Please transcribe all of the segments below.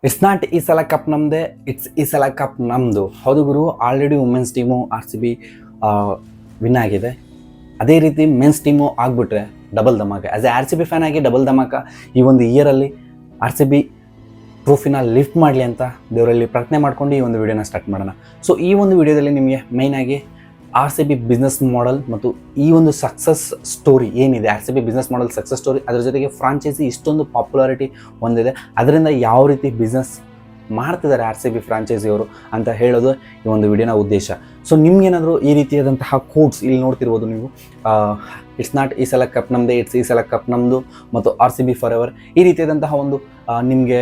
It's not ಈ ಸಲ cup ನಮ್ಮದೇ, ಇಟ್ಸ್ ಈ ಸಲ ಕಪ್ ನಮ್ಮದು. ಹೌದು ಗುರು, already women's team RCB win ಆಗಿದೆ. ಅದೇ ರೀತಿ ಮೆನ್ಸ್ ಟೀಮು ಆಗಿಬಿಟ್ರೆ ಡಬಲ್ ಧಮಾಕ. ಆ್ಯಸ್ ಎ RCB ಫ್ಯಾನ್ ಆಗಿ ಡಬಲ್ ಧಮಾಕ. ಈ ಒಂದು ಇಯರಲ್ಲಿ RCB ಟ್ರೋಫಿನ ಲಿಫ್ಟ್ ಮಾಡಲಿ ಅಂತ ದೇವರಲ್ಲಿ ಪ್ರಾರ್ಥನೆ ಮಾಡ್ಕೊಂಡು ಈ ಒಂದು ವಿಡಿಯೋನ ಸ್ಟಾರ್ಟ್ ಮಾಡೋಣ. ಸೊ ಈ ಒಂದು ವಿಡಿಯೋದಲ್ಲಿ ನಿಮಗೆ ಮೇಯ್ನಾಗಿ RCB ಬಿಸ್ನೆಸ್ ಮಾಡೆಲ್ ಮತ್ತು ಈ ಒಂದು ಸಕ್ಸಸ್ ಸ್ಟೋರಿ ಏನಿದೆ, RCB business model success story, ಅದರ ಜೊತೆಗೆ ಫ್ರಾಂಚೈಸಿ ಇಷ್ಟೊಂದು ಪಾಪ್ಯುಲಾರಿಟಿ ಹೊಂದಿದೆ, ಅದರಿಂದ ಯಾವ ರೀತಿ ಬಿಸ್ನೆಸ್ ಮಾಡ್ತಿದ್ದಾರೆ RCB ಫ್ರಾಂಚೈಸಿಯವರು ಅಂತ ಹೇಳೋದು ಈ ಒಂದು ವಿಡಿಯೋನ ಉದ್ದೇಶ. ಸೊ ನಿಮ್ಗೇನಾದರೂ ಈ ರೀತಿಯಾದಂತಹ ಕೋಟ್ಸ್ ಇಲ್ಲಿ ನೋಡ್ತಿರ್ಬೋದು ನೀವು, ಇಟ್ಸ್ ನಾಟ್ ಈ ಸಲ ಕಪ್ ನಮ್ಮದೇ, ಇಟ್ಸ್ ಈ ಸಲ ಕಪ್ ನಮ್ಮದು ಮತ್ತು RCB ಫಾರ್ ಎವರ್, ಈ ರೀತಿಯಾದಂತಹ ಒಂದು ನಿಮಗೆ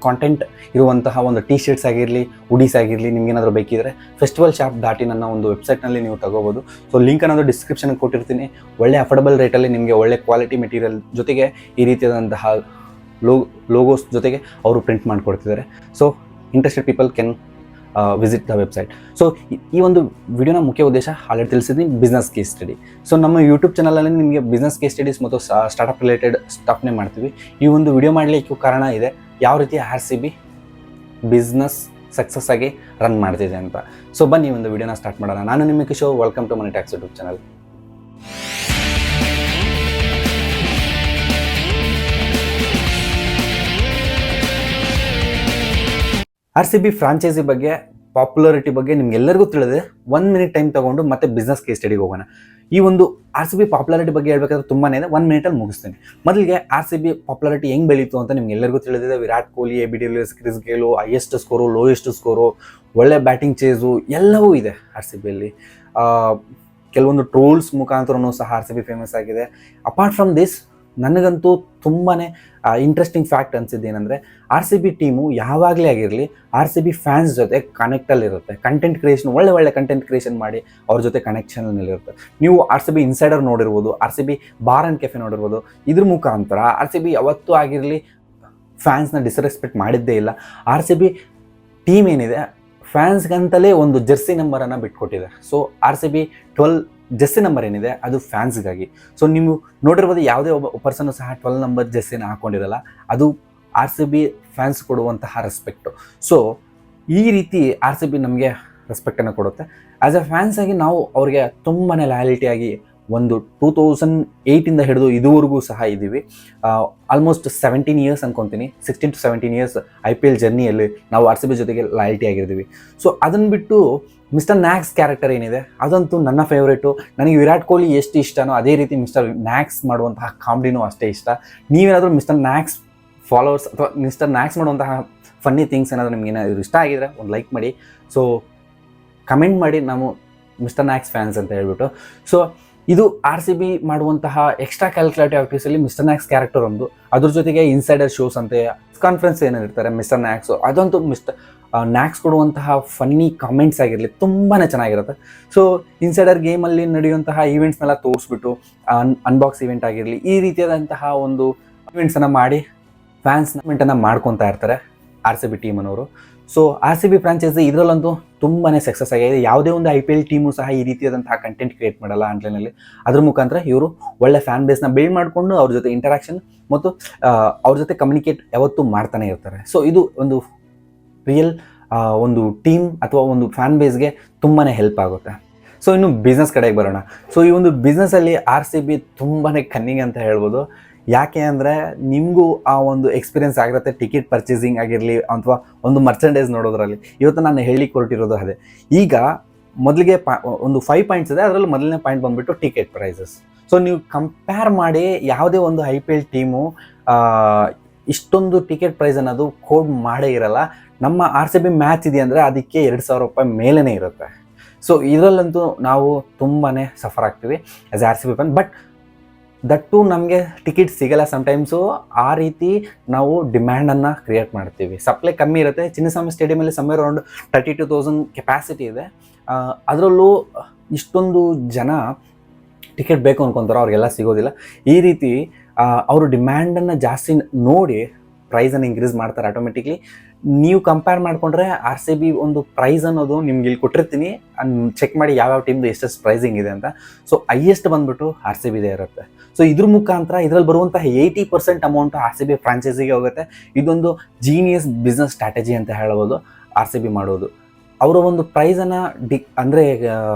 ಕಾಂಟೆಂಟ್ ಇರುವಂತಹ ಒಂದು ಟಿ ಶರ್ಟ್ಸ್ ಆಗಿರಲಿ, ಹುಡೀಸ್ ಆಗಿರಲಿ, ನಿಮ್ಗೇನಾದರೂ ಬೇಕಿದ್ರೆ festivalshop.in ಅನ್ನೋ ಒಂದು ವೆಬ್ಸೈಟ್ನಲ್ಲಿ ನೀವು ತಗೋಬೋದು. ಸೊ ಲಿಂಕ್ ಅನ್ನೋದು ಡಿಸ್ಕ್ರಿಪ್ಷನ್ಗೆ ಕೊಟ್ಟಿರ್ತೀನಿ. ಒಳ್ಳೆ ಅಫೋರ್ಡಬಲ್ ರೇಟಲ್ಲಿ ನಿಮಗೆ ಒಳ್ಳೆ ಕ್ವಾಲಿಟಿ ಮೆಟೀರಿಯಲ್ ಜೊತೆಗೆ ಈ ರೀತಿಯಾದಂತಹ ಲೋಗೋಸ್ ಜೊತೆಗೆ ಅವರು ಪ್ರಿಂಟ್ ಮಾಡಿಕೊಡ್ತಿದ್ದಾರೆ. So interested people can visit the website. So ಈ ಒಂದು ವಿಡಿಯೋನ ಮುಖ್ಯ ಉದ್ದೇಶ ಆಲ್ರೆಡಿ ತಿಳಿಸಿದ್ದೀನಿ, ಬಿಸ್ನೆಸ್ ಕೇಸ್ ಸ್ಟಡಿ. ಸೊ ನಮ್ಮ ಯೂಟ್ಯೂಬ್ ಚಾನಲಲ್ಲಿ ನಿಮಗೆ ಬಿಸ್ನೆಸ್ ಕೇಸ್ ಸ್ಟಡೀಸ್ ಮತ್ತು ಸ್ಟಾರ್ಟಪ್ ರಿಲೇಟೆಡ್ ಸ್ಟಫ್ನೇ ಮಾಡ್ತೀವಿ. ಈ ಒಂದು ವಿಡಿಯೋ ಮಾಡಲಿಕ್ಕೆ ಕಾರಣ ಇದೆ, ಯಾವ ರೀತಿ RCB ಬಿಸ್ನೆಸ್ ಸಕ್ಸಸ್ ಆಗಿ ರನ್ ಮಾಡ್ತಿದೆ ಅಂತ. ಸೊ ಬನ್ನಿ ಒಂದು ವಿಡಿಯೋನ ಸ್ಟಾರ್ಟ್ ಮಾಡೋಣ. ನಾನು ನಿಮ್ಮ Kishore, welcome to money tax YouTube channel. RCB franchise ಬಗ್ಗೆ, ಪಾಪ್ಯುಲಾರಿಟಿ ಬಗ್ಗೆ ನಿಮ್ಗೆಲ್ಲರಿಗೂ ತಿಳಿದಿದೆ. 1 ಮಿನಿಟ್ ಟೈಮ್ ತೊಗೊಂಡು ಮತ್ತೆ ಬಿಸ್ನೆಸ್ ಕೇಸ್ ಸ್ಟಡಿಗೆ ಹೋಗೋಣ. ಈ ಒಂದು RCB ಪಾಪ್ಯುಲಾರಿಟಿ ಬಗ್ಗೆ ಹೇಳ್ಬೇಕಾದ್ರೆ ತುಂಬಾ ಇದೆ, 1 ಮಿನಿಟಲ್ಲಿ ಮುಗಿಸ್ತೀನಿ. ಮೊದಲಿಗೆ RCB ಪಾಪ್ಯುಲಾರಿಟಿ ಹೆಂಗೆ ಬೆಳೀತು ಅಂತ ನಿಮ್ಗೆಲ್ಲರಿಗೂ ತಿಳಿದಿದೆ. Virat Kohli, AB de Villiers, Chris Gayle, highest score, lowest score, ಒಳ್ಳೆ ಬ್ಯಾಟಿಂಗ್ ಚೇಸು ಎಲ್ಲವೂ ಇದೆ RCBಯಲ್ಲಿ. ಕೆಲವೊಂದು ಟ್ರೋಲ್ಸ್ ಮುಖಾಂತರನೂ ಸಹ RCB ಫೇಮಸ್ ಆಗಿದೆ. ಅಪಾರ್ಟ್ ಫ್ರಮ್ ದಿಸ್, ನನಗಂತೂ ತುಂಬಾ ಇಂಟ್ರೆಸ್ಟಿಂಗ್ ಫ್ಯಾಕ್ಟ್ ಅನಿಸಿದ್ದು ಏನಂದರೆ, RCB ಟೀಮು ಯಾವಾಗಲೇ ಆಗಿರಲಿ RCB ಫ್ಯಾನ್ಸ್ ಜೊತೆ ಕನೆಕ್ಟಲ್ಲಿರುತ್ತೆ. ಕಂಟೆಂಟ್ ಕ್ರಿಯೇಷನ್, ಒಳ್ಳೆ ಕಂಟೆಂಟ್ ಕ್ರಿಯೇಷನ್ ಮಾಡಿ ಅವ್ರ ಜೊತೆ ಕನೆಕ್ಷನಲ್ಲಿರುತ್ತೆ. ನೀವು RCB ಇನ್ಸೈಡರ್ ನೋಡಿರ್ಬೋದು, RCB ಬಾರ್ ಆ್ಯಂಡ್ ಕೆಫೆ ನೋಡಿರ್ಬೋದು. ಇದ್ರ ಮುಖಾಂತರ RCB ಯಾವತ್ತೂ ಆಗಿರಲಿ ಫ್ಯಾನ್ಸ್ನ ಡಿಸ್ರೆಸ್ಪೆಕ್ಟ್ ಮಾಡಿದ್ದೇ ಇಲ್ಲ. RCB ಟೀಮ್ ಏನಿದೆ ಫ್ಯಾನ್ಸ್ಗಂತಲೇ ಒಂದು ಜೆರ್ಸಿ ನಂಬರನ್ನು ಬಿಟ್ಕೊಟ್ಟಿದೆ. ಸೊ RCB 12 ಜೆರ್ಸಿ ನಂಬರ್ ಏನಿದೆ ಅದು ಫ್ಯಾನ್ಸ್ಗಾಗಿ. ಸೊ ನೀವು ನೋಡಿರ್ಬೋದು, ಯಾವುದೇ ಒಬ್ಬ ಪರ್ಸನ್ನು ಸಹ 12 ನಂಬರ್ ಜೆರ್ಸಿನ ಹಾಕ್ಕೊಂಡಿರಲ್ಲ. ಅದು RCB ಫ್ಯಾನ್ಸ್ ಕೊಡುವಂತಹ ರೆಸ್ಪೆಕ್ಟು. ಸೊ ಈ ರೀತಿ RCB ನಮಗೆ ರೆಸ್ಪೆಕ್ಟನ್ನು ಕೊಡುತ್ತೆ. ಆ್ಯಸ್ ಎ ಫ್ಯಾನ್ಸ್ ಆಗಿ ನಾವು ಅವ್ರಿಗೆ ತುಂಬಾ ಲಾಯಲಿಟಿಯಾಗಿ ಒಂದು 2008ಇಂದ ಹಿಡಿದು ಇದುವರೆಗೂ ಸಹ ಇದ್ದೀವಿ. ಆಲ್ಮೋಸ್ಟ್ 17 ಇಯರ್ಸ್ ಅನ್ಕೊತೀನಿ, 16 to 17 ಇಯರ್ಸ್ IPL ಜರ್ನಿಯಲ್ಲಿ ನಾವು RCB ಜೊತೆಗೆ ಲಾಯಲ್ಟಿ ಆಗಿರ್ತೀವಿ. ಸೊ ಅದನ್ನು ಬಿಟ್ಟು ಮಿಸ್ಟರ್ ನ್ಯಾಕ್ಸ್ ಕ್ಯಾರೆಕ್ಟರ್ ಏನಿದೆ ಅದಂತೂ ನನ್ನ ಫೇವ್ರೇಟು. ನನಗೆ ವಿರಾಟ್ ಕೊಹ್ಲಿ ಎಷ್ಟು ಇಷ್ಟನೋ ಅದೇ ರೀತಿ ಮಿಸ್ಟರ್ ನ್ಯಾಕ್ಸ್ ಮಾಡುವಂತಹ ಕಾಮಿಡಿನೂ ಅಷ್ಟೇ ಇಷ್ಟ. ನೀವೇನಾದರೂ ಮಿಸ್ಟರ್ ನ್ಯಾಕ್ಸ್ ಫಾಲೋವರ್ಸ್ ಅಥವಾ ಮಿಸ್ಟರ್ ನ್ಯಾಕ್ಸ್ ಮಾಡುವಂತಹ ಫನ್ನಿ ಥಿಂಗ್ಸ್ ಏನಾದರೂ ನಿಮ್ಗೆ ಏನಾದರೂ ಇಷ್ಟ ಆಗಿದ್ರೆ ಒಂದು ಲೈಕ್ ಮಾಡಿ. ಸೊ ಕಮೆಂಟ್ ಮಾಡಿ, ನಾವು ಮಿಸ್ಟರ್ ನ್ಯಾಕ್ಸ್ ಫ್ಯಾನ್ಸ್ ಅಂತ ಹೇಳ್ಬಿಟ್ಟು. ಸೊ ಇದು RCB ಮಾಡುವಂತಹ ಎಕ್ಸ್ಟ್ರಾ ಕ್ಯಾಲ್ಕುಲೇಟಿವ್ ಆಕ್ಟಿವಿಟೀಸಲ್ಲಿ ಮಿಸ್ಟರ್ ನ್ಯಾಕ್ಸ್ ಕ್ಯಾರೆಕ್ಟರ್ ಒಂದು. ಅದ್ರ ಜೊತೆಗೆ ಇನ್ಸೈಡರ್ ಶೋಸ್ ಅಂತೆ, ಕಾನ್ಫರೆನ್ಸ್ ಏನಿರ್ತಾರೆ ಮಿಸ್ಟರ್ ನ್ಯಾಕ್ಸು, ಅದಂತೂ ಮಿಸ್ಟರ್ ನ್ಯಾಕ್ಸ್ ಕೊಡುವಂತಹ ಫನ್ನಿ ಕಾಮೆಂಟ್ಸ್ ಆಗಿರಲಿ ತುಂಬಾ ಚೆನ್ನಾಗಿರುತ್ತೆ. ಸೊ ಇನ್ಸೈಡರ್ ಗೇಮಲ್ಲಿ ನಡೆಯುವಂತಹ ಈವೆಂಟ್ಸ್ನೆಲ್ಲ ತೋರಿಸ್ಬಿಟ್ಟು, ಅನ್ಬಾಕ್ಸ್ ಈವೆಂಟ್ ಆಗಿರಲಿ, ಈ ರೀತಿಯಾದಂತಹ ಒಂದು ಈವೆಂಟ್ಸನ್ನು ಮಾಡಿ ಫ್ಯಾನ್ಸ್ಮೆಂಟನ್ನು ಮಾಡ್ಕೊತಾ ಇರ್ತಾರೆ RCB ಟೀಮ್ ಅನ್ನೋರು. ಸೊ RCB ಫ್ರಾಂಚೈಸಿ ಇದರಲ್ಲಂತೂ ತುಂಬಾ ಸಕ್ಸಸ್ ಆಗಿದೆ. ಯಾವುದೇ ಒಂದು IPL ಟೀಮು ಸಹ ಈ ರೀತಿಯಾದಂತಹ ಕಂಟೆಂಟ್ ಕ್ರಿಯೇಟ್ ಮಾಡಲ್ಲ ಆನ್ಲೈನಲ್ಲಿ. ಅದ್ರ ಮುಖಾಂತರ ಇವರು ಒಳ್ಳೆ ಫ್ಯಾನ್ ಬೇಸ್ನ ಬಿಲ್ಡ್ ಮಾಡಿಕೊಂಡು ಅವ್ರ ಜೊತೆ ಇಂಟರಾಕ್ಷನ್ ಮತ್ತು ಅವ್ರ ಜೊತೆ ಕಮ್ಯುನಿಕೇಟ್ ಯಾವತ್ತೂ ಮಾಡ್ತಾನೆ ಇರ್ತಾರೆ. ಸೊ ಇದು ಒಂದು ರಿಯಲ್ ಒಂದು ಟೀಮ್ ಅಥವಾ ಒಂದು ಫ್ಯಾನ್ ಬೇಸ್ಗೆ ತುಂಬಾ ಹೆಲ್ಪ್ ಆಗುತ್ತೆ. ಸೊ ಇನ್ನು ಬಿಸ್ನೆಸ್ ಕಡೆಗೆ ಬರೋಣ. ಸೊ ಈ ಒಂದು ಬಿಸ್ನೆಸ್ಸಲ್ಲಿ RCB ತುಂಬಾ ಕನ್ನಿಂಗ್ ಅಂತ ಹೇಳ್ಬೋದು. ಯಾಕೆ ಅಂದರೆ ನಿಮಗೂ ಆ ಒಂದು ಎಕ್ಸ್ಪೀರಿಯೆನ್ಸ್ ಆಗಿರುತ್ತೆ, ಟಿಕೆಟ್ ಪರ್ಚೇಸಿಂಗ್ ಆಗಿರಲಿ ಅಥವಾ ಒಂದು ಮರ್ಚಂಡೈಸ್ ನೋಡೋದ್ರಲ್ಲಿ. ಇವತ್ತು ನಾನು ಹೇಳಿಕ್ಕೆ ಹೊರಟಿರೋದು ಅದೇ. ಈಗ ಮೊದಲಿಗೆ ಒಂದು 5 ಪಾಯಿಂಟ್ಸ್ ಇದೆ, ಅದರಲ್ಲಿ ಮೊದಲನೇ ಪಾಯಿಂಟ್ ಬಂದುಬಿಟ್ಟು ಟಿಕೆಟ್ ಪ್ರೈಸಸ್. ಸೊ ನೀವು ಕಂಪೇರ್ ಮಾಡಿ, ಯಾವುದೇ ಒಂದು IPL ಟೀಮು ಇಷ್ಟೊಂದು ಟಿಕೆಟ್ ಪ್ರೈಸ್ ಅನ್ನೋದು ಕೋಡ್ ಮಾಡೇ ಇರಲ್ಲ. ನಮ್ಮ RCB ಮ್ಯಾಚ್ ಇದೆ ಅಂದರೆ ಅದಕ್ಕೆ 2,000 ರೂಪಾಯಿ ಮೇಲೇ ಇರುತ್ತೆ. ಸೊ ಇದರಲ್ಲಂತೂ ನಾವು ತುಂಬಾ ಸಫರ್ ಆಗ್ತೀವಿ as RCB fan. But that ನಮಗೆ ಟಿಕೆಟ್ ಸಿಗಲ್ಲ ಸಮ್ಟೈಮ್ಸು. ಆ ರೀತಿ ನಾವು ಡಿಮ್ಯಾಂಡನ್ನು ಕ್ರಿಯೇಟ್ ಮಾಡ್ತೀವಿ. ಸಪ್ಲೈ ಕಮ್ಮಿ ಇರುತ್ತೆ. ಚಿನ್ನಸ್ವಾಮಿ ಸ್ಟೇಡಿಯಮಲ್ಲಿ ಸಮ್ವೇರ್ ಅರೌಂಡ್ 32,000 ಕೆಪಾಸಿಟಿ ಇದೆ. ಅದರಲ್ಲೂ ಇಷ್ಟೊಂದು ಜನ ಟಿಕೆಟ್ ಬೇಕು ಅಂದ್ಕೊತಾರೋ ಅವ್ರಿಗೆಲ್ಲ ಸಿಗೋದಿಲ್ಲ. ಈ ರೀತಿ ಅವರು ಡಿಮ್ಯಾಂಡನ್ನು ಜಾಸ್ತಿ ನೋಡಿ ಪ್ರೈಸನ್ನು ಇನ್ಕ್ರೀಸ್ ಮಾಡ್ತಾರೆ ಆಟೋಮೆಟಿಕ್ಲಿ. ನೀವು ಕಂಪೇರ್ ಮಾಡಿಕೊಂಡ್ರೆ ಆರ್ ಸಿ ಬಿ ಒಂದು ಪ್ರೈಸ್ ಅನ್ನೋದು ನಿಮ್ಗೆ ಇಲ್ಲಿ ಕೊಟ್ಟಿರ್ತೀನಿ, ಚೆಕ್ ಮಾಡಿ ಯಾವ್ಯಾವ ಟೀಮ್ದು ಎಷ್ಟೆಷ್ಟು ಪ್ರೈಸಿಂಗ್ ಇದೆ ಅಂತ. ಸೊ ಹೈಯೆಸ್ಟ್ ಬಂದ್ಬಿಟ್ಟು ಆರ್ ಸಿ ಬಿದೇ ಇರುತ್ತೆ. ಸೊ ಇದ್ರ ಮುಖಾಂತರ ಇದರಲ್ಲಿ ಬರುವಂತಹ 80% ಅಮೌಂಟ್ ಆರ್ ಸಿ ಬಿ ಫ್ರಾಂಚೈಸಿಗೆ ಹೋಗುತ್ತೆ. ಇದೊಂದು ಜೀನಿಯಸ್ ಬಿಸ್ನೆಸ್ ಸ್ಟ್ರಾಟಜಿ ಅಂತ ಹೇಳ್ಬೋದು ಆರ್ ಸಿ ಬಿ ಮಾಡೋದು. ಅವರ ಒಂದು ಪ್ರೈಸನ್ನು ಅಂದರೆ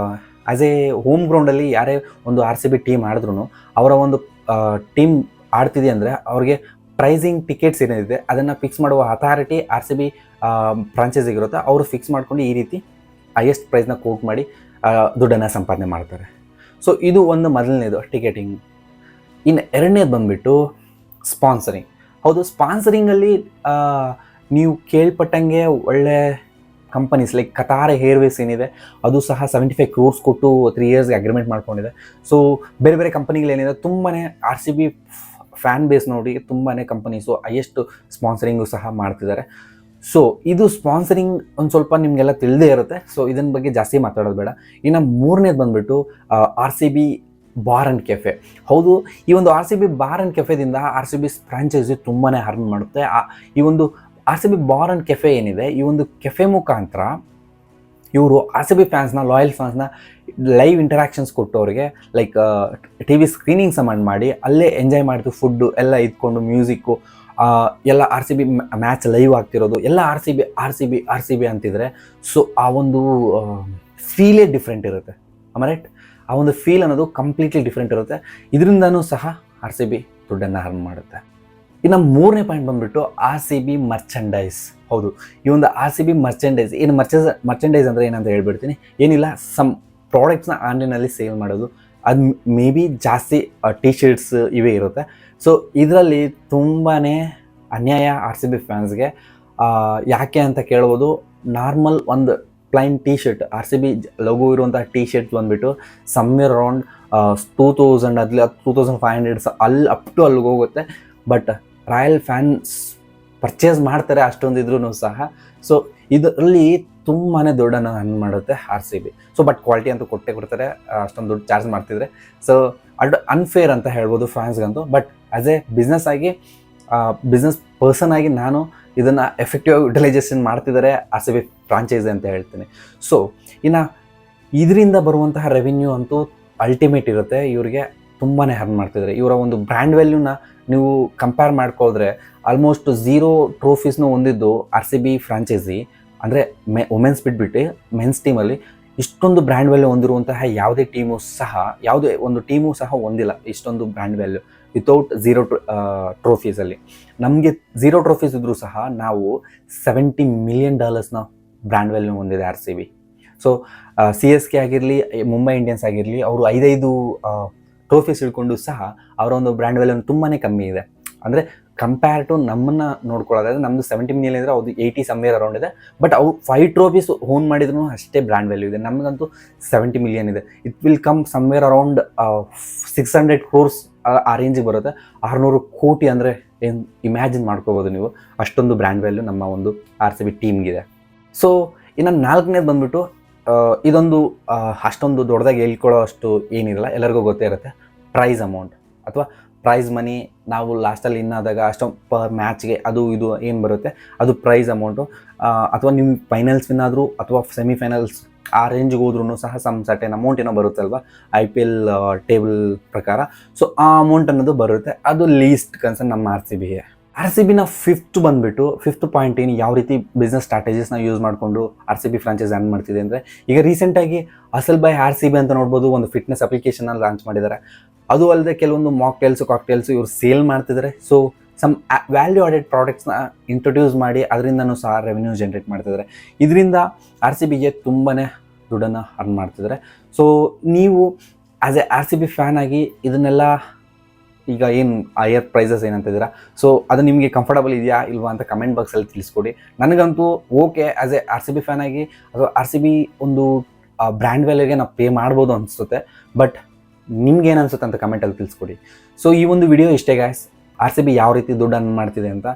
ಆ್ಯಸ್ ಎ ಹೋಮ್ ಗ್ರೌಂಡಲ್ಲಿ ಯಾರೇ ಒಂದು ಆರ್ ಸಿ ಬಿ ಟೀಮ್ ಆಡಿದ್ರು ಅವರ ಒಂದು ಟೀಮ್ ಆಡ್ತಿದೆ ಅಂದರೆ ಅವ್ರಿಗೆ ಪ್ರೈಸಿಂಗ್ ಟಿಕೆಟ್ಸ್ ಏನಿದೆ ಅದನ್ನು ಫಿಕ್ಸ್ ಮಾಡುವ ಅಥಾರಿಟಿ ಆರ್ ಸಿ ಬಿ ಫ್ರಾಂಚೈಸಿಗೆ ಇರುತ್ತೆ. ಅವರು ಫಿಕ್ಸ್ ಮಾಡ್ಕೊಂಡು ಈ ರೀತಿ ಹೈಯೆಸ್ಟ್ ಪ್ರೈಸ್ನ ಕೋಟ್ ಮಾಡಿ ದುಡ್ಡನ್ನು ಸಂಪಾದನೆ ಮಾಡ್ತಾರೆ. ಸೊ ಇದು ಒಂದು ಮೊದಲನೇದು ಟಿಕೆಟಿಂಗ್. ಇನ್ನು ಎರಡನೇದು ಬಂದುಬಿಟ್ಟು ಸ್ಪಾನ್ಸರಿಂಗ್. ಹೌದು, ಸ್ಪಾನ್ಸರಿಂಗಲ್ಲಿ ನೀವು ಕೇಳ್ಪಟ್ಟಂಗೆ ಒಳ್ಳೆ ಕಂಪನೀಸ್ ಲೈಕ್ ಕತಾರ್ ಏರ್ವೇಸ್ ಏನಿದೆ ಅದು ಸಹ 75 crores ಕೊಟ್ಟು 3 years ಅಗ್ರಿಮೆಂಟ್ ಮಾಡ್ಕೊಂಡಿದೆ. ಸೊ ಬೇರೆ ಬೇರೆ ಕಂಪನಿಗಳೇನಿದೆ ತುಂಬಾ R C B fan base ನೋಡಿ ತುಂಬಾ ಕಂಪನೀಸು ಹೈಯೆಸ್ಟ್ ಸ್ಪಾನ್ಸರಿಂಗು ಸಹ ಮಾಡ್ತಿದ್ದಾರೆ. ಸೊ ಇದು ಸ್ಪಾನ್ಸರಿಂಗ್ ಒಂದು ಸ್ವಲ್ಪ ನಿಮಗೆಲ್ಲ ತಿಳಿದೇ ಇರುತ್ತೆ. ಸೊ ಇದನ್ನ ಬಗ್ಗೆ ಜಾಸ್ತಿ ಮಾತಾಡೋದು ಬೇಡ. ಇನ್ನು ಮೂರನೇದು ಬಂದುಬಿಟ್ಟು R C B bar and cafe. ಹೌದು, ಈ ಒಂದು R C B bar and ಕೆಫೆದಿಂದ ಆರ್ ಸಿ ಬಿ ಫ್ರಾಂಚೈಸಿ ತುಂಬಾ ಅರ್ನ್ ಮಾಡುತ್ತೆ. ಈ ಒಂದು R C B bar and cafe ಏನಿದೆ, ಈ ಒಂದು ಕೆಫೆ ಮುಖಾಂತರ ಇವರು ಆರ್ ಸಿ ಬಿ ಫ್ಯಾನ್ಸ್ನ, ಲಾಯಲ್ ಫ್ಯಾನ್ಸ್ನ ಲೈವ್ ಇಂಟರಾಕ್ಷನ್ಸ್ ಕೊಟ್ಟು ಅವರಿಗೆ ಲೈಕ್ ಟಿ ವಿ ಸ್ಕ್ರೀನಿಂಗ್ ಸಮಾನ್ ಮಾಡಿ ಅಲ್ಲೇ ಎಂಜಾಯ್ ಮಾಡಿದ್ದು ಫುಡ್ಡು ಎಲ್ಲ ಇದ್ಕೊಂಡು ಮ್ಯೂಸಿಕ್ಕು ಎಲ್ಲ R C B match live ಆಗ್ತಿರೋದು ಎಲ್ಲ ಆರ್ ಸಿ ಬಿ ಅಂತಿದ್ರೆ. ಸೊ ಆ ಒಂದು ಫೀಲೇ ಡಿಫ್ರೆಂಟ್ ಇರುತ್ತೆ. ರೈಟ್, ಆ ಒಂದು ಫೀಲ್ ಅನ್ನೋದು ಕಂಪ್ಲೀಟ್ಲಿ ಡಿಫ್ರೆಂಟ್ ಇರುತ್ತೆ. ಇದರಿಂದನೂ ಸಹ ಆರ್ ಸಿ ಬಿ ದುಡ್ಡನ್ನು ಅರ್ನ್ ಮಾಡುತ್ತೆ. ಇನ್ನು ಮೂರನೇ ಪಾಯಿಂಟ್ ಬಂದುಬಿಟ್ಟು ಆರ್ ಸಿ ಬಿ ಮರ್ಚಂಡೈಸ್. ಹೌದು, ಈ ಒಂದು ಆರ್ ಸಿ ಬಿ ಮರ್ಚಂಡೈಸ್ ಏನು ಮರ್ಚಂಡೈಸ್ ಅಂದರೆ ಏನಂತ ಹೇಳ್ಬಿಡ್ತೀನಿ. ಏನಿಲ್ಲ, ಸಮ್ ಪ್ರಾಡಕ್ಟ್ಸ್ನ ಆನ್ಲೈನಲ್ಲಿ ಸೇಲ್ ಮಾಡೋದು. ಅದು ಮೇ ಬಿ ಜಾಸ್ತಿ ಟಿ ಶರ್ಟ್ಸ್ ಇವೇ ಇರುತ್ತೆ. ಸೊ ಇದರಲ್ಲಿ ತುಂಬಾ ಅನ್ಯಾಯ ಆರ್ ಸಿ ಬಿ ಫ್ಯಾನ್ಸ್ಗೆ. ಯಾಕೆ ಅಂತ ಕೇಳ್ಬೋದು. ನಾರ್ಮಲ್ ಒಂದು plain T shirt, R C B logo ಇರುವಂಥ ಟಿ ಶರ್ಟ್ ಬಂದುಬಿಟ್ಟು ಸಮ್ವೇರ್ ಅರೌಂಡ್ 2000 ಅಲ್ಲಿ 2500 ಅಲ್ಲಿ ಅಪ್ ಟು ಅಲ್ಲಿಗೆ ಹೋಗುತ್ತೆ. ಬಟ್ ರಾಯಲ್ ಫ್ಯಾನ್ಸ್ ಪರ್ಚೇಸ್ ಮಾಡ್ತಾರೆ ಅಷ್ಟೊಂದು ಇದ್ರೂ ಸಹ. ಸೊ ಇದರಲ್ಲಿ ತುಂಬಾ ದುಡ್ಡನ್ನು ಅರ್ನ್ ಮಾಡುತ್ತೆ R C B. So but quality ಅಂತೂ ಕೊಟ್ಟೇ ಕೊಡ್ತಾರೆ, ಅಷ್ಟೊಂದು ದುಡ್ಡು ಚಾರ್ಜ್ ಮಾಡ್ತಿದ್ರೆ. ಸೊ ಅನ್ಫೇರ್ ಅಂತ ಹೇಳ್ಬೋದು ಫ್ಯಾನ್ಸ್ಗಂತೂ. ಬಟ್ ಆ್ಯಸ್ ಎ ಬಿಸ್ನೆಸ್ ಆಗಿ, ಬಿಸ್ನೆಸ್ ಪರ್ಸನ್ ಆಗಿ ನಾನು ಇದನ್ನು ಎಫೆಕ್ಟಿವ್ ಯುಟಿಲೈಸೇಷನ್ ಮಾಡ್ತಿದ್ದಾರೆ ಆರ್ ಸಿ ಬಿ ಫ್ರಾಂಚೈಸಿ ಅಂತ ಹೇಳ್ತೀನಿ. ಸೊ ಇನ್ನು ಇದರಿಂದ ಬರುವಂತಹ ರೆವಿನ್ಯೂ ಅಂತೂ ಅಲ್ಟಿಮೇಟ್ ಇರುತ್ತೆ. ಇವರಿಗೆ ತುಂಬಾ ಅರ್ನ್ ಮಾಡ್ತಿದ್ದಾರೆ. ಇವರ ಒಂದು ಬ್ರ್ಯಾಂಡ್ ವ್ಯಾಲ್ಯೂನ ನೀವು ಕಂಪೇರ್ ಮಾಡ್ಕೋದ್ರೆ ಆಲ್ಮೋಸ್ಟ್ 0 ಟ್ರೋಫೀಸ್ನೂ ಹೊಂದಿದ್ದು ಆರ್ ಸಿ ಬಿ ಫ್ರಾಂಚೈಸಿ. ಅಂದರೆ ವುಮೆನ್ಸ್ ಬಿಟ್ಬಿಟ್ಟು ಮೆನ್ಸ್ ಟೀಮಲ್ಲಿ ಇಷ್ಟೊಂದು ಬ್ರ್ಯಾಂಡ್ ವ್ಯಾಲ್ಯೂ ಹೊಂದಿರುವಂತಹ ಯಾವುದೇ ಒಂದು ಟೀಮು ಸಹ ಹೊಂದಿಲ್ಲ ಇಷ್ಟೊಂದು ಬ್ರ್ಯಾಂಡ್ ವ್ಯಾಲ್ಯೂ ವಿತೌಟ್ 0 ಟ್ರೋಫೀಸಲ್ಲಿ. ನಮಗೆ 0 ಟ್ರೋಫೀಸ್ ಇದ್ದರೂ ಸಹ ನಾವು $70 million ಬ್ರ್ಯಾಂಡ್ ವ್ಯಾಲ್ಯೂ ಹೊಂದಿದೆ R C B. So C S K ಆಗಿರಲಿ, ಮುಂಬೈ ಇಂಡಿಯನ್ಸ್ ಆಗಿರಲಿ, ಅವರು 5 ಟ್ರೋಫೀಸ್ ಹಿಡ್ಕೊಂಡು ಸಹ ಅವರ ಒಂದು ಬ್ರ್ಯಾಂಡ್ ವ್ಯಾಲ್ಯೂ ತುಂಬಾ ಕಮ್ಮಿ ಇದೆ. ಅಂದರೆ ಕಂಪೇರ್ ಟು ನಮ್ಮನ್ನು ನೋಡ್ಕೊಳ್ಳೋದಾದ್ರೆ ನಮ್ಮದು 70 million ಇದ್ದರೆ ಅವ್ರದ್ದು 80 ಸಮ್ವೇರ್ ಅರೌಂಡ್ ಇದೆ. ಬಟ್ ಅವ್ರು 5 ಟ್ರೋಫೀಸ್ ಓನ್ ಮಾಡಿದ್ರು ಅಷ್ಟೇ ಬ್ರ್ಯಾಂಡ್ ವ್ಯಾಲ್ಯೂ ಇದೆ. ನಮಗಂತೂ 70 million ಇದೆ. It will come somewhere around 600 crores ಆ ರೇಂಜಿಗೆ ಬರುತ್ತೆ. 600 ಕೋಟಿ ಅಂದರೆ ಏನು ಇಮ್ಯಾಜಿನ್ ಮಾಡ್ಕೋಬೋದು ನೀವು. ಅಷ್ಟೊಂದು ಬ್ರ್ಯಾಂಡ್ ವ್ಯಾಲ್ಯೂ ನಮ್ಮ ಒಂದು ಆರ್ ಸಿ ಬಿ ಟೀಮ್ಗಿದೆ. ಸೊ ಇನ್ನು ನಾಲ್ಕನೇದು ಬಂದುಬಿಟ್ಟು ಇದೊಂದು ಅಷ್ಟೊಂದು ದೊಡ್ಡದಾಗಿ ಹೇಳ್ಕೊಳ್ಳೋ ಅಷ್ಟು ಏನಿರಲ್ಲ, ಎಲ್ಲರಿಗೂ ಗೊತ್ತೇ ಇರುತ್ತೆ. ಪ್ರೈಸ್ ಅಮೌಂಟ್ ಅಥವಾ ಪ್ರೈಸ್ ಮನಿ. ನಾವು ಲಾಸ್ಟಲ್ಲಿ ಇನ್ನಾದಾಗ ಅಷ್ಟೊಂದು ಪರ್ ಮ್ಯಾಚ್ಗೆ ಅದು ಇದು ಏನು ಬರುತ್ತೆ ಅದು ಪ್ರೈಸ್ ಅಮೌಂಟು. ಅಥವಾ ನಿಮ್ಮ ಫೈನಲ್ಸ್ ವಿನ್ ಆದರೂ ಅಥವಾ ಸೆಮಿಫೈನಲ್ಸ್ ಆ ರೇಂಜ್ಗೆ ಹೋದ್ರೂ ಸಹ ಸಮ್ ಸರ್ಟೆನ್ ಅಮೌಂಟ್ ಏನೋ ಬರುತ್ತೆ ಅಲ್ವಾ IPL ಟೇಬಲ್ ಪ್ರಕಾರ. ಸೊ ಆ ಅಮೌಂಟ್ ಅನ್ನೋದು ಬರುತ್ತೆ. ಅದು ಲೀಸ್ಟ್ ಕನ್ಸರ್ನ್ ನಮ್ಮ ಆರ್ ಸಿ ಬಿಗೆ. ಆರ್ ಸಿ ಬಿನ ಫಿಫ್ತ್ ಪಾಯಿಂಟ್ ಏನು, ಯಾವ ರೀತಿ ಬಿಸ್ನೆಸ್ ಸ್ಟ್ರಾಟಜೀಸ್ನ ಯೂಸ್ ಮಾಡಿಕೊಂಡು R C B franchise run ಮಾಡ್ತಿದೆ ಅಂದರೆ, ಈಗ ರೀಸೆಂಟಾಗಿ ಅಸಲ್ ಬೈ ಆರ್ ಸಿ ಬಿ ಅಂತ ನೋಡ್ಬೋದು, ಒಂದು ಫಿಟ್ನೆಸ್ ಅಪ್ಲಿಕೇಶನ್ನ ಲಾಂಚ್ ಮಾಡಿದ್ದಾರೆ. ಅದು ಅಲ್ಲದೆ ಕೆಲವೊಂದು ಮಾಕ್ಟೇಲ್ಸು ಕಾಕ್ಟೇಲ್ಸು ಇವರು ಸೇಲ್ ಮಾಡ್ತಿದ್ದಾರೆ. ಸೊ ಸಮ್ ವ್ಯಾಲ್ಯೂ ಆಡೆಡ್ ಪ್ರಾಡಕ್ಟ್ಸ್ನ ಇಂಟ್ರೊಡ್ಯೂಸ್ ಮಾಡಿ ಅದರಿಂದನೂ ಸಹ ರೆವೆನ್ಯೂ ಜನ್ರೇಟ್ ಮಾಡ್ತಿದ್ದಾರೆ. ಇದರಿಂದ ಆರ್ ಸಿ ಬಿಗೆ ತುಂಬಾ ದುಡ್ಡನ್ನು ಅರ್ನ್ ಮಾಡ್ತಿದ್ದಾರೆ. ಸೊ ನೀವು as a R C B fan ಆಗಿ ಇದನ್ನೆಲ್ಲ ಈಗ ಏನು ಹೈಯರ್ ಪ್ರೈಸಸ್ ಏನಂತಿದ್ದೀರಾ, ಸೊ ಅದು ನಿಮಗೆ ಕಂಫರ್ಟಬಲ್ ಇದೆಯಾ ಇಲ್ವಾ ಅಂತ ಕಮೆಂಟ್ ಬಾಕ್ಸಲ್ಲಿ ತಿಳಿಸ್ಕೊಡಿ. ನನಗಂತೂ okay, as a R C B fan ಆಗಿ ಅಥವಾ ಆರ್ ಸಿ ಬಿ ಒಂದು ಬ್ರ್ಯಾಂಡ್ ವ್ಯಾಲ್ಯೂಗೆ ನಾವು ಪೇ ಮಾಡ್ಬೋದು ಅನಿಸುತ್ತೆ. ಬಟ್ ನಿಮ್ಗೇನು ಅನಿಸುತ್ತೆ ಅಂತ ಕಮೆಂಟಲ್ಲಿ ತಿಳಿಸ್ಕೊಡಿ. ಸೊ ಈ ಒಂದು ವಿಡಿಯೋ ಇಷ್ಟೇ ಗಾಯ್ಸ್, ಆರ್ ಸಿ ಬಿ ಯಾವ ರೀತಿ ದುಡ್ಡು ಅರ್ನ್ ಮಾಡ್ತಿದೆ ಅಂತ.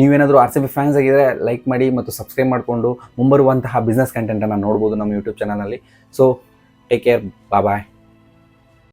ನೀವೇನಾದರೂ ಆರ್ ಸಿ ಬಿ ಫ್ಯಾನ್ಸ್ ಆಗಿದ್ದರೆ ಲೈಕ್ ಮಾಡಿ ಮತ್ತು ಸಬ್ಸ್ಕ್ರೈಬ್ ಮಾಡಿಕೊಂಡು ಮುಂಬರುವಂತಹ ಬಿಸ್ನೆಸ್ ಕಂಟೆಂಟನ್ನು ನೋಡ್ಬೋದು ನಮ್ಮ ಯೂಟ್ಯೂಬ್ ಚಾನಲಲ್ಲಿ. ಸೊ ಟೇಕ್ ಕೇರ್, ಬಾಯ್.